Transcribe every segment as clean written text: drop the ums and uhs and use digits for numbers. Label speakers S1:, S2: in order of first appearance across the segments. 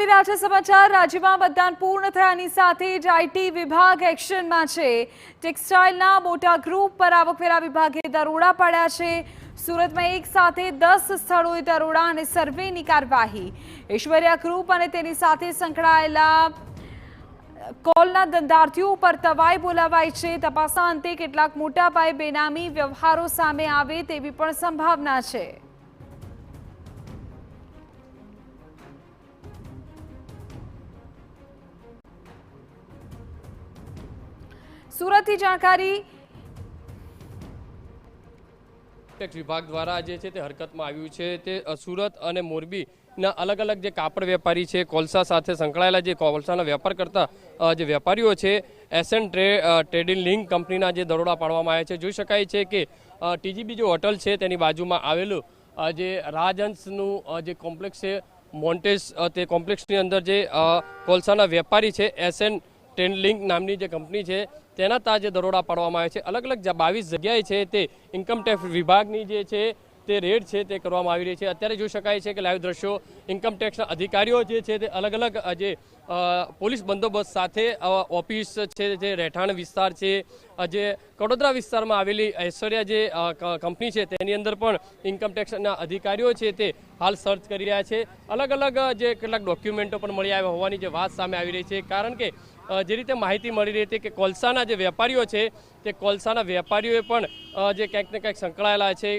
S1: મળી રહ્યા છે સમાચાર। રાજ્યમાં મતદાન પૂર્ણ થયાની સાથે જ આઈટી વિભાગ એક્શનમાં છે। ટેક્સટાઇલના મોટા ગ્રુપ પર આવકવેરા વિભાગે દરોડા પાડ્યા છે। સુરતમાં એક સાથે 10 સ્થળોએ દરોડા અને સર્વેની કાર્યવાહી। ઐશ્વર્યા ગ્રુપ અને તેની સાથે સંકળાયેલા કોલના ધંધાર્થીઓ પર તવાઈ બોલાવાઈ છે। તપાસના અંતે કેટલાક મોટા પાયે બેનામી વ્યવહારો સામે આવે તેવી પણ સંભાવના છે। સુરતથી જાણકારી
S2: ટેક્સ વિભાગ દ્વારા જે છે તે હરકતમાં આવ્યું છે તે સુરત અને મોરબીના અલગ અલગ જે કાપડ વેપારી છે, કોલસા સાથે સંકળાયેલા જે કોલસાના વેપાર કરતા જે વેપારીઓ છે, એસએન ટ્રેડિંગ લિંક કંપનીના જે દરોડા પાડવામાં આવ્યા છે। જોઈ શકાય છે કે ટીજીબી જે હોટલ છે તેની બાજુમાં આવેલું જે રાજહંસનું જે કોમ્પ્લેક્સ છે, મોન્ટેસ, તે કોમ્પ્લેક્સની અંદર જે કોલસાના વેપારી છે, એસએન ટ્રેડિંગ લિંક નામની જે કંપની છે તેના તાજે દરોડા પાડવામાં આવે છે। અલગ અલગ 22 જગ્યાએ છે તે ઇન્કમટેક્સ વિભાગની જે છે તે રેડ છે તે કરવામાં આવી રહી છે। અત્યારે જોઈ શકાય છે કે લાઈવ દ્રશ્યો ઇન્કમટેક્સના અધિકારીઓ જે છે તે અલગ અલગ જે પોલીસ બંદોબસ્ત સાથે ઓફિસ છે, જે રહેઠાણ વિસ્તાર છે, જે કડોદરા વિસ્તારમાં આવેલી ઐશ્વર્યા જે કંપની છે તેની અંદર પણ ઇન્કમટેક્સના અધિકારીઓ છે તે હાલ સર્ચ કરી રહ્યા છે। અલગ અલગ જે કેટલાક ડોક્યુમેન્ટો પણ મળી આવ્યા હોવાની જે વાત સામે આવી રહી છે, કારણ કે જે રીતે માહિતી મળી રહી હતી કે કોલસાના જે વેપારીઓ છે તે કોલસાના વેપારીઓએ પણ જે ક્યાંક ને ક્યાંક સંકળાયેલા છે,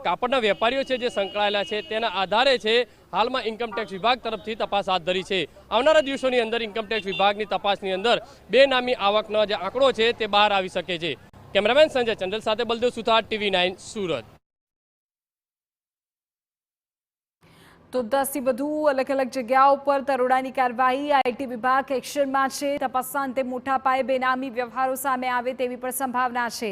S2: કાપડના વેપારીઓ છે જે સંકળાયેલા છે, તેના આધારે છે હાલમાં ઇન્કમટેક્સ વિભાગ તરફથી તપાસ હાથ ધરી છે। આવનારા દિવસોની અંદર ઇન્કમટેક્સ વિભાગની તપાસની અંદર બેનામી આવકનો જે આંકડો છે તે બહાર આવી શકે છે। કેમેરામેન સંજય ચંડલ સાથે બલદેવ સુથાર, TV9 સુરત।
S1: તો 10 થી વધુ અલગ અલગ જગ્યાઓ પર દરોડાની કાર્યવાહી। આઈટી વિભાગ એક્શનમાં છે। તપાસના અંતે મોટા પાયે બેનામી વ્યવહારો સામે આવે તેવી પણ સંભાવના છે।